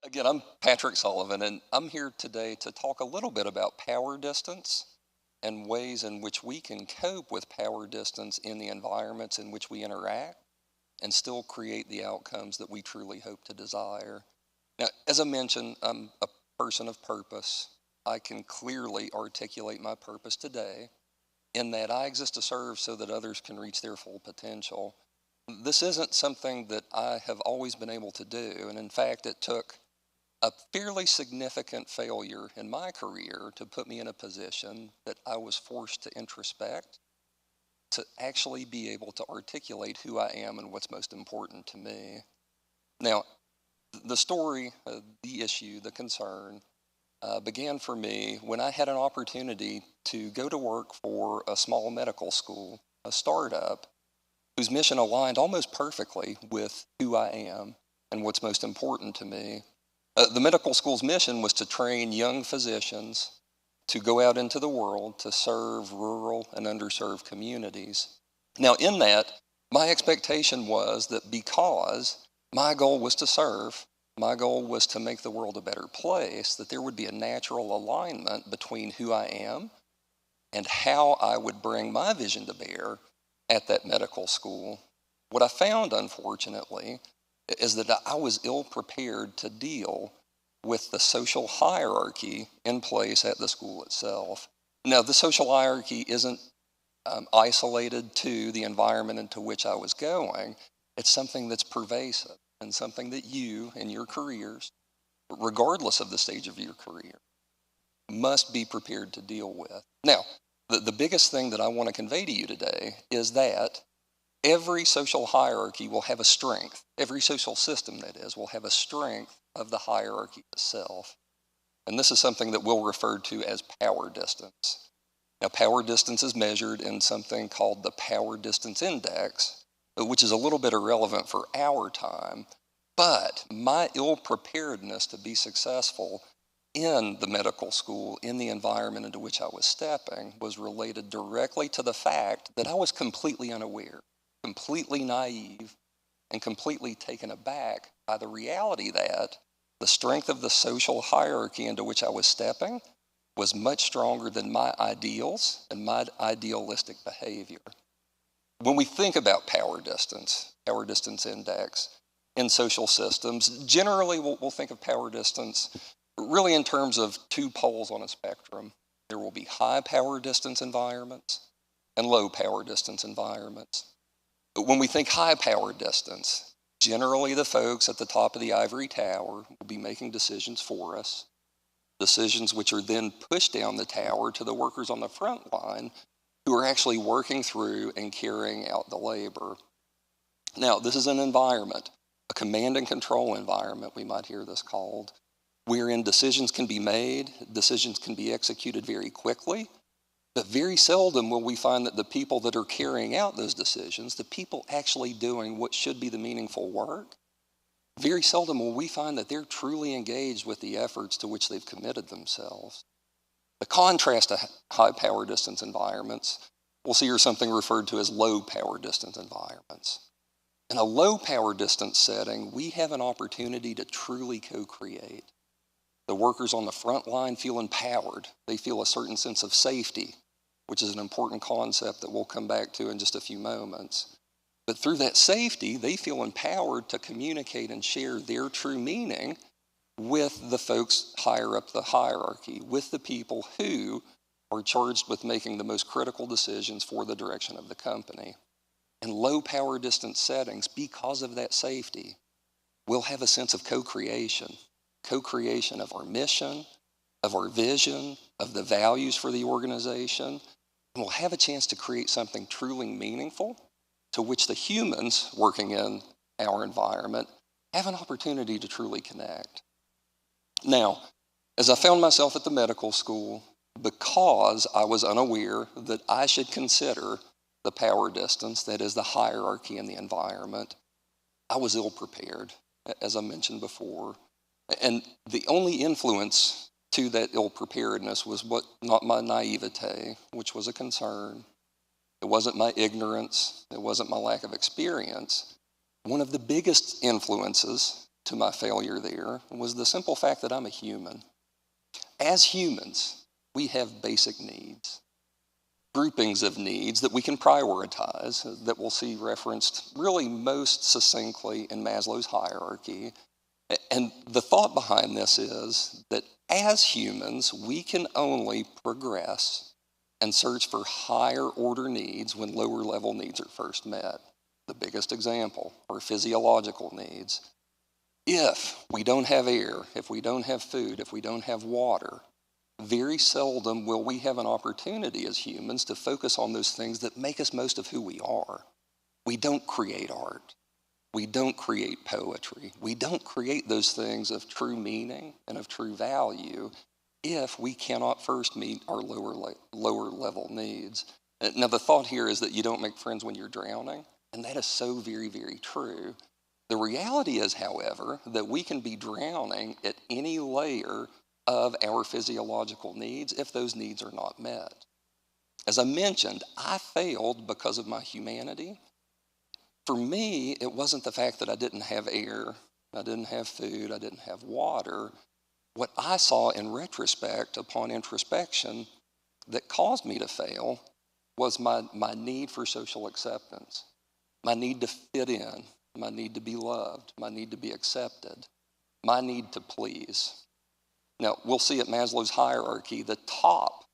Again, I'm Patrick Sullivan, and I'm here today to talk a little bit about power distance and ways in which we can cope with power distance in the environments in which we interact and still create the outcomes that we truly hope to desire. Now, as I mentioned, I'm a person of purpose. I can clearly articulate my purpose today in that I exist to serve so that others can reach their full potential. This isn't something that I have always been able to do, and in fact, it took a fairly significant failure in my career to put me in a position that I was forced to introspect, to actually be able to articulate who I am and what's most important to me. Now, the story, the issue, the concern began for me when I had an opportunity to go to work for a small medical school, a startup, whose mission aligned almost perfectly with who I am and what's most important to me. The medical school's mission was to train young physicians to go out into the world to serve rural and underserved communities. Now, in that, my expectation was that because my goal was to serve, my goal was to make the world a better place, that there would be a natural alignment between who I am and how I would bring my vision to bear at that medical school. What I found, unfortunately, is that I was ill-prepared to deal with the social hierarchy in place at the school itself. Now, the social hierarchy isn't isolated to the environment into which I was going. It's something that's pervasive and something that you, in your careers, regardless of the stage of your career, must be prepared to deal with. Now, the biggest thing that I want to convey to you today is that every social hierarchy will have a strength. Every social system, that is, will have a strength of the hierarchy itself. And this is something that we'll refer to as power distance. Now, power distance is measured in something called the Power Distance Index, which is a little bit irrelevant for our time. But my ill-preparedness to be successful in the medical school, in the environment into which I was stepping, was related directly to the fact that I was completely unaware, completely naive, and completely taken aback by the reality that the strength of the social hierarchy into which I was stepping was much stronger than my ideals and my idealistic behavior. When we think about power distance index in social systems, generally we'll think of power distance really in terms of two poles on a spectrum. There will be high power distance environments and low power distance environments. When we think high power distance, generally the folks at the top of the ivory tower will be making decisions for us, decisions which are then pushed down the tower to the workers on the front line who are actually working through and carrying out the labor. Now, this is an environment, a command and control environment, we might hear this called, wherein decisions can be made, decisions can be executed very quickly, but very seldom will we find that the people that are carrying out those decisions, the people actually doing what should be the meaningful work, very seldom will we find that they're truly engaged with the efforts to which they've committed themselves. The contrast to high power distance environments, we'll see are something referred to as low power distance environments. In a low power distance setting, we have an opportunity to truly co-create. The workers on the front line feel empowered. They feel a certain sense of safety, which is an important concept that we'll come back to in just a few moments. But through that safety, they feel empowered to communicate and share their true meaning with the folks higher up the hierarchy, with the people who are charged with making the most critical decisions for the direction of the company. In low power distance settings, because of that safety, we'll have a sense of co-creation of our mission, of our vision, of the values for the organization, and we'll have a chance to create something truly meaningful to which the humans working in our environment have an opportunity to truly connect. Now, as I found myself at the medical school, because I was unaware that I should consider the power distance, that is the hierarchy in the environment, I was ill-prepared, as I mentioned before. And the only influence to that ill-preparedness was not my naivete, which was a concern. It wasn't my ignorance. It wasn't my lack of experience. One of the biggest influences to my failure there was the simple fact that I'm a human. As humans, we have basic needs, groupings of needs that we can prioritize, that we'll see referenced really most succinctly in Maslow's hierarchy. And the thought behind this is that as humans, we can only progress and search for higher order needs when lower level needs are first met. The biggest example are physiological needs. If we don't have air, if we don't have food, if we don't have water, very seldom will we have an opportunity as humans to focus on those things that make us most of who we are. We don't create art. We don't create poetry. We don't create those things of true meaning and of true value if we cannot first meet our lower level needs. Now, the thought here is that you don't make friends when you're drowning, and that is so very, very true. The reality is, however, that we can be drowning at any layer of our physiological needs if those needs are not met. As I mentioned, I failed because of my humanity. For me, it wasn't the fact that I didn't have air, I didn't have food, I didn't have water. What I saw in retrospect upon introspection that caused me to fail was my need for social acceptance, my need to fit in, my need to be loved, my need to be accepted, my need to please. Now, we'll see at Maslow's hierarchy, the top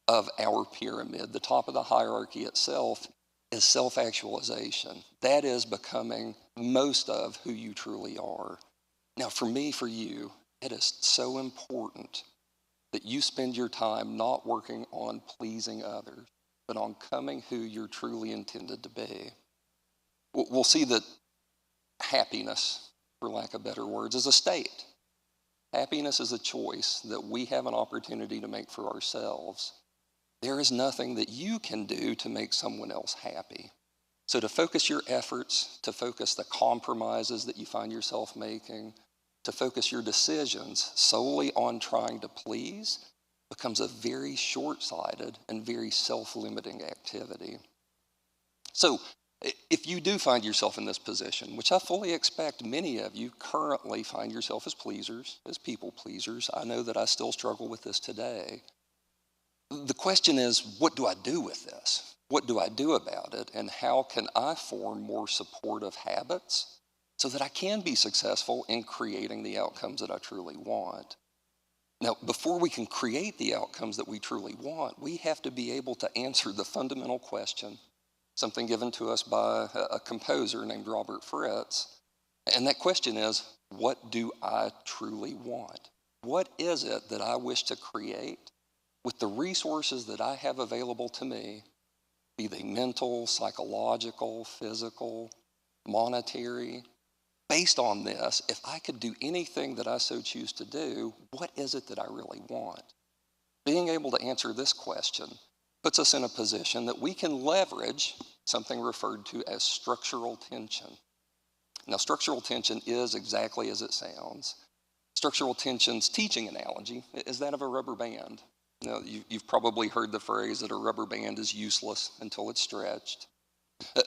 of our pyramid, the top of the hierarchy itself, is self-actualization. That is becoming most of who you truly are. Now, for me, for you, it is so important that you spend your time not working on pleasing others, but on coming who you're truly intended to be. We'll see that happiness, for lack of better words, is a state. Happiness is a choice that we have an opportunity to make for ourselves. There is nothing that you can do to make someone else happy. So to focus your efforts, to focus the compromises that you find yourself making, to focus your decisions solely on trying to please becomes a very short-sighted and very self-limiting activity. So if you do find yourself in this position, which I fully expect many of you currently find yourself as pleasers, as people pleasers, I know that I still struggle with this today. The question is, what do I do with this? What do I do about it? And how can I form more supportive habits so that I can be successful in creating the outcomes that I truly want? Now, before we can create the outcomes that we truly want, we have to be able to answer the fundamental question, something given to us by a composer named Robert Fritz. And that question is, what do I truly want? What is it that I wish to create with the resources that I have available to me, be they mental, psychological, physical, monetary? Based on this, if I could do anything that I so choose to do, what is it that I really want? Being able to answer this question puts us in a position that we can leverage something referred to as structural tension. Now, structural tension is exactly as it sounds. Structural tension's teaching analogy is that of a rubber band. Now, you've probably heard the phrase that a rubber band is useless until it's stretched.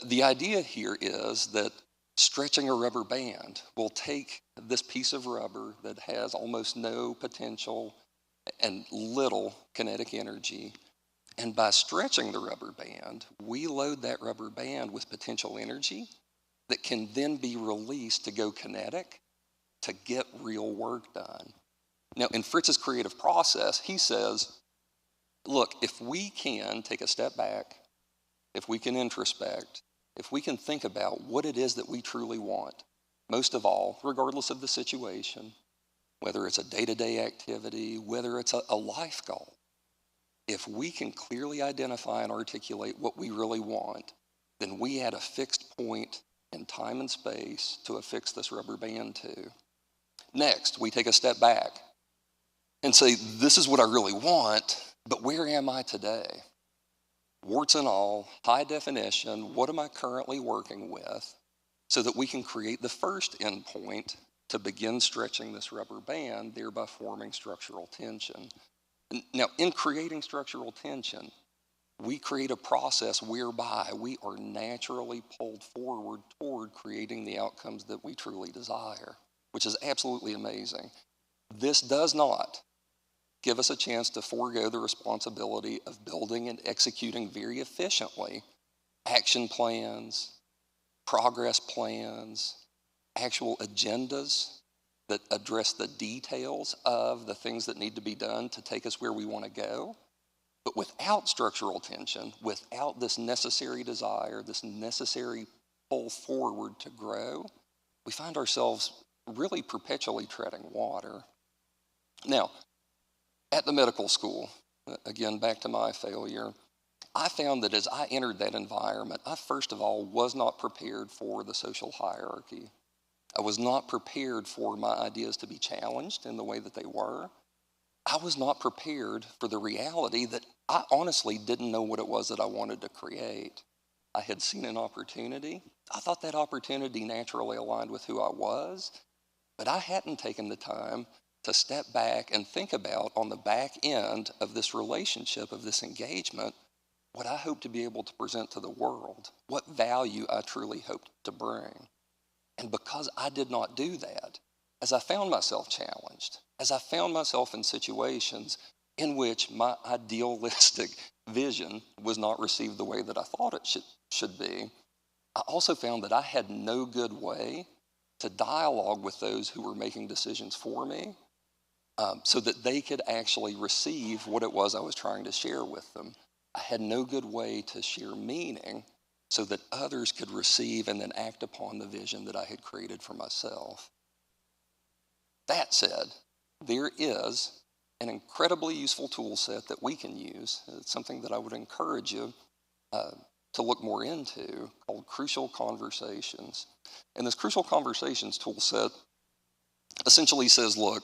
The idea here is that stretching a rubber band will take this piece of rubber that has almost no potential and little kinetic energy, and by stretching the rubber band, we load that rubber band with potential energy that can then be released to go kinetic to get real work done. Now, in Fritz's creative process, he says, look, if we can take a step back, if we can introspect, if we can think about what it is that we truly want, most of all, regardless of the situation, whether it's a day-to-day activity, whether it's a life goal, if we can clearly identify and articulate what we really want, then we add a fixed point in time and space to affix this rubber band to. Next, we take a step back and say, this is what I really want, but where am I today? Warts and all, high definition, what am I currently working with, so that we can create the first endpoint to begin stretching this rubber band, thereby forming structural tension. Now, in creating structural tension, we create a process whereby we are naturally pulled forward toward creating the outcomes that we truly desire. which is absolutely amazing. This does not give us a chance to forego the responsibility of building and executing very efficiently action plans, progress plans, actual agendas that address the details of the things that need to be done to take us where we want to go. But without structural tension, without this necessary desire, this necessary pull forward to grow, we find ourselves really perpetually treading water. Now, at the medical school, again, back to my failure, I found that as I entered that environment, I first of all was not prepared for the social hierarchy. I was not prepared for my ideas to be challenged in the way that they were. I was not prepared for the reality that I honestly didn't know what it was that I wanted to create. I had seen an opportunity. I thought that opportunity naturally aligned with who I was, but I hadn't taken the time to step back and think about, on the back end of this relationship, of this engagement, what I hope to be able to present to the world, what value I truly hoped to bring. And because I did not do that, as I found myself challenged, as I found myself in situations in which my idealistic vision was not received the way that I thought it should be, I also found that I had no good way to dialogue with those who were making decisions for me, so that they could actually receive what it was I was trying to share with them. I had no good way to share meaning so that others could receive and then act upon the vision that I had created for myself. That said, there is an incredibly useful tool set that we can use. It's something that I would encourage you to look more into, called Crucial Conversations. And this Crucial Conversations tool set essentially says, look,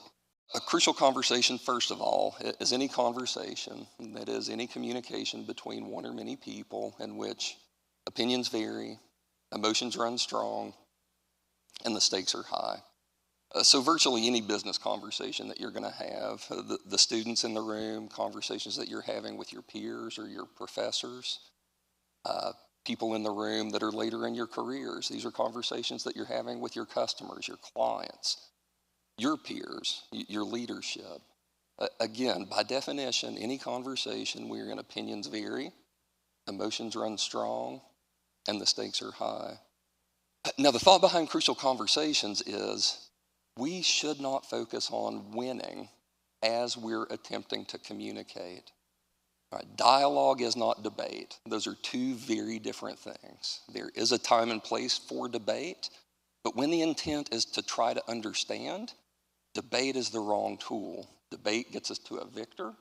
a crucial conversation, first of all, is any conversation, that is, any communication between one or many people in which opinions vary, emotions run strong, and the stakes are high. So virtually any business conversation that you're going to have, the students in the room, conversations that you're having with your peers or your professors, people in the room that are later in your careers, these are conversations that you're having with your customers, your clients, your peers, your leadership. Again, by definition, any conversation wherein opinions vary, emotions run strong, and the stakes are high. Now, the thought behind Crucial Conversations is we should not focus on winning as we're attempting to communicate. All right, dialogue is not debate. Those are two very different things. There is a time and place for debate, but when the intent is to try to understand, debate is the wrong tool. Debate gets us to a victor.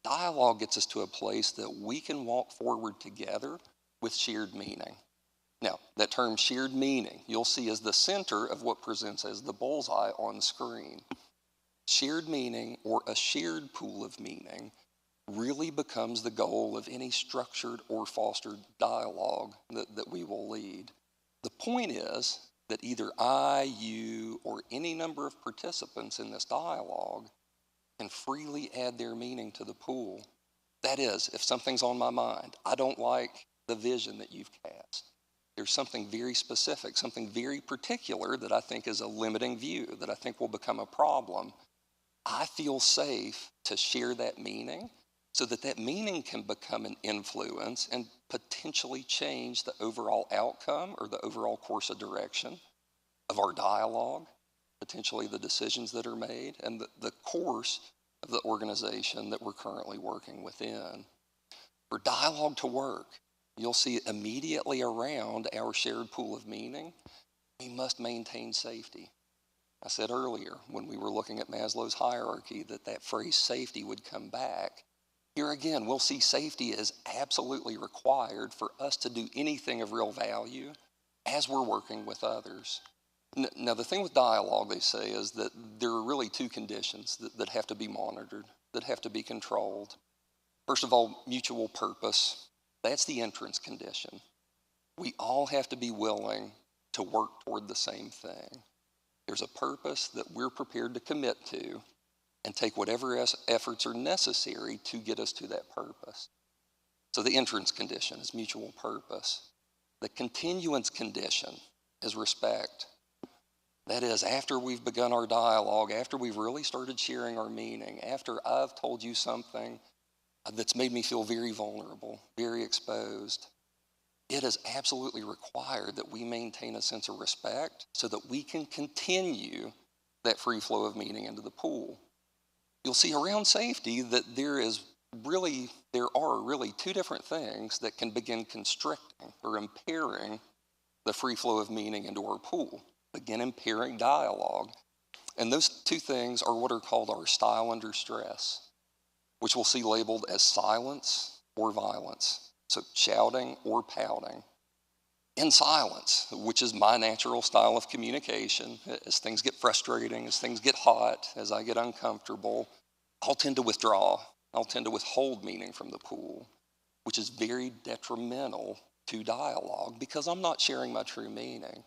Dialogue gets us to a place that we can walk forward together with shared meaning. Now, that term shared meaning, you'll see as the center of what presents as the bullseye on screen. Shared meaning, or a shared pool of meaning, really becomes the goal of any structured or fostered dialogue that we will lead. The point is that either I, you, or any number of participants in this dialogue can freely add their meaning to the pool. That is, if something's on my mind, I don't like the vision that you've cast. There's something very specific, something very particular that I think is a limiting view, that I think will become a problem. I feel safe to share that meaning so that that meaning can become an influence and potentially change the overall outcome or the overall course of direction of our dialogue, potentially the decisions that are made, and the course of the organization that we're currently working within. For dialogue to work, you'll see immediately around our shared pool of meaning, we must maintain safety. I said earlier, when we were looking at Maslow's hierarchy, that phrase safety would come back. Here again, we'll see safety is absolutely required for us to do anything of real value as we're working with others. Now, the thing with dialogue, they say, is that there are really two conditions that have to be monitored, that have to be controlled. First of all, mutual purpose. That's the entrance condition. We all have to be willing to work toward the same thing. There's a purpose that we're prepared to commit to and take whatever efforts are necessary to get us to that purpose. So the entrance condition is mutual purpose. The continuance condition is respect. That is, after we've begun our dialogue, after we've really started sharing our meaning, after I've told you something that's made me feel very vulnerable, very exposed, it is absolutely required that we maintain a sense of respect so that we can continue that free flow of meaning into the pool. You'll see around safety that there are really two different things that can begin constricting or impairing the free flow of meaning into our pool, begin impairing dialogue. And those two things are what are called our style under stress, which we'll see labeled as silence or violence. So shouting or pouting. In silence, which is my natural style of communication, as things get frustrating, as things get hot, as I get uncomfortable, I'll tend to withdraw. I'll tend to withhold meaning from the pool, which is very detrimental to dialogue because I'm not sharing my true meaning.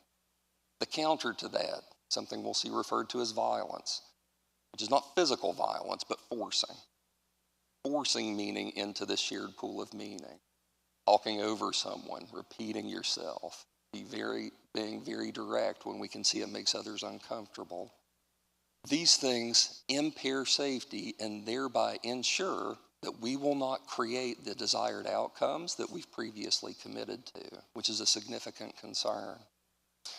The counter to that, something we'll see referred to as violence, which is not physical violence, but forcing meaning into the shared pool of meaning. Talking over someone, repeating yourself, being very direct when we can see it makes others uncomfortable. These things impair safety and thereby ensure that we will not create the desired outcomes that we've previously committed to, which is a significant concern.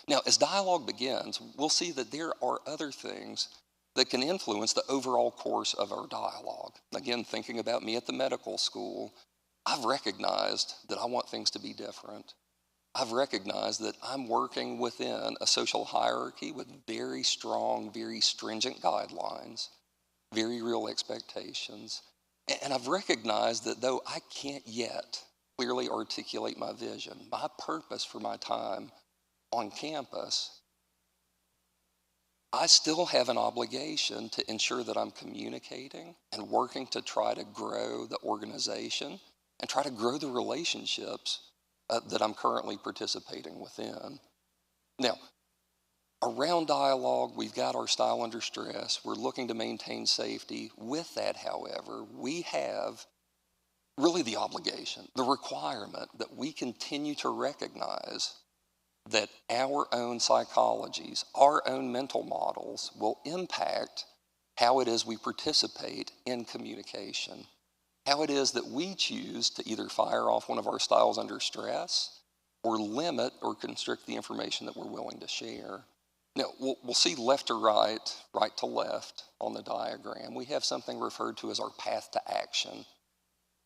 Now, as dialogue begins, we'll see that there are other things that can influence the overall course of our dialogue. Again, thinking about me at the medical school, I've recognized that I want things to be different. I've recognized that I'm working within a social hierarchy with very strong, very stringent guidelines, very real expectations. And I've recognized that though I can't yet clearly articulate my vision, my purpose for my time on campus, I still have an obligation to ensure that I'm communicating and working to try to grow the organization and try to grow the relationships that I'm currently participating within. Now, around dialogue, we've got our style under stress. We're looking to maintain safety. With that, however, we have really the obligation, the requirement that we continue to recognize that our own psychologies, our own mental models will impact how it is we participate in communication. How it is that we choose to either fire off one of our styles under stress or limit or constrict the information that we're willing to share. Now, we'll see left to right, right to left on the diagram. We have something referred to as our path to action.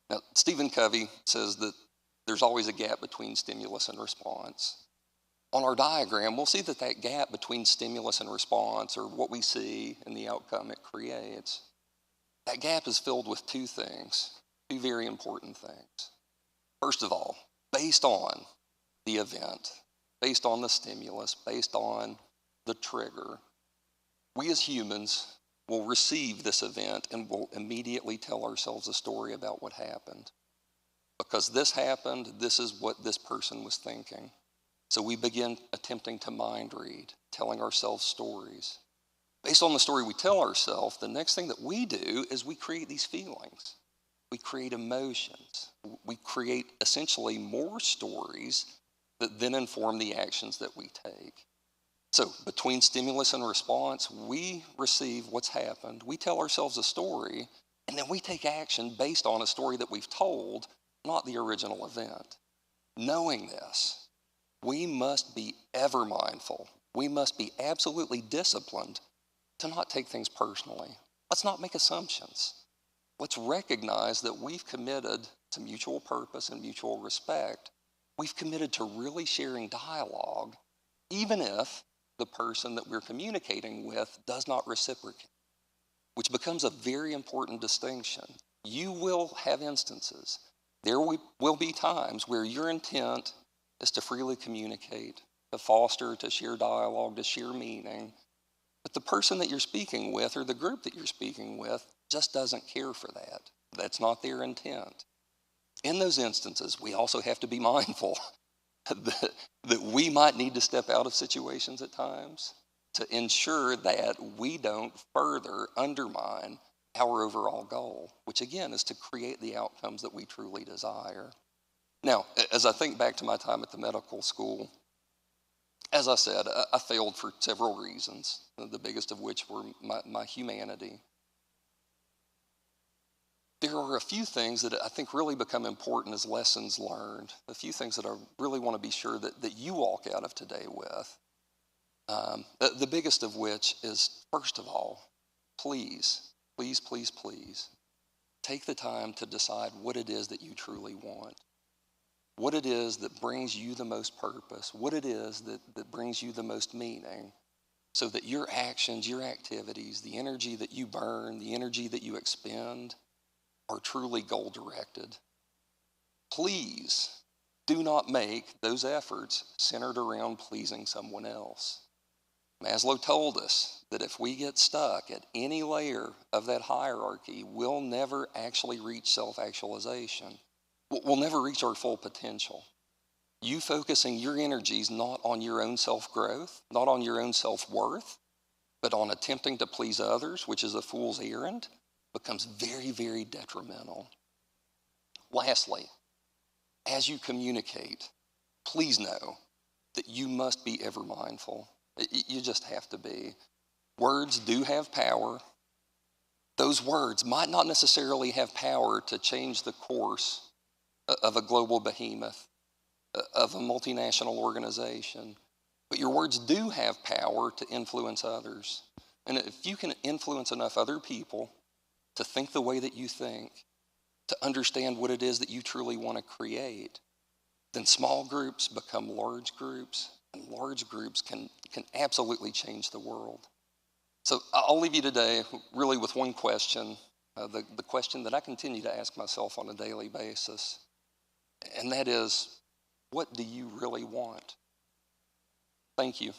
Now, Stephen Covey says that there's always a gap between stimulus and response. On our diagram, we'll see that that gap between stimulus and response, or what we see and the outcome it creates, that gap is filled with two things, two very important things. First of all, based on the event, based on the stimulus, based on the trigger, we as humans will receive this event and will immediately tell ourselves a story about what happened. Because this happened, this is what this person was thinking. So we begin attempting to mind read, telling ourselves stories. Based on the story we tell ourselves, the next thing that we do is we create these feelings. We create emotions. We create essentially more stories that then inform the actions that we take. So between stimulus and response, we receive what's happened, we tell ourselves a story, and then we take action based on a story that we've told, not the original event. Knowing this, we must be ever mindful. We must be absolutely disciplined to not take things personally. Let's not make assumptions. Let's recognize that we've committed to mutual purpose and mutual respect. We've committed to really sharing dialogue, even if the person that we're communicating with does not reciprocate, which becomes a very important distinction. You will have instances. There will be times where your intent is to freely communicate, to foster, to share dialogue, to share meaning. But the person that you're speaking with or the group that you're speaking with just doesn't care for that. That's not their intent. In those instances, we also have to be mindful that we might need to step out of situations at times to ensure that we don't further undermine our overall goal, which again is to create the outcomes that we truly desire. Now, as I think back to my time at the medical school, As I said, I failed for several reasons, the biggest of which were my humanity. There are a few things that I think really become important as lessons learned, a few things that I really want to be sure that you walk out of today with. The biggest of which is, first of all, please, please, please, please, take the time to decide what it is that you truly want, what it is that brings you the most purpose, what it is that brings you the most meaning, so that your actions, your activities, the energy that you burn, the energy that you expend are truly goal-directed. Please do not make those efforts centered around pleasing someone else. Maslow told us that if we get stuck at any layer of that hierarchy, we'll never actually reach self-actualization. We'll never reach our full potential. You focusing your energies not on your own self-growth, not on your own self-worth, but on attempting to please others, which is a fool's errand, becomes very, very detrimental. Lastly, as you communicate, please know that you must be ever mindful. You just have to be. Words do have power. Those words might not necessarily have power to change the course of a global behemoth, of a multinational organization, but your words do have power to influence others. And if you can influence enough other people to think the way that you think, to understand what it is that you truly want to create, then small groups become large groups, and large groups can absolutely change the world. So I'll leave you today really with one question, the question that I continue to ask myself on a daily basis, and that is, what do you really want? Thank you.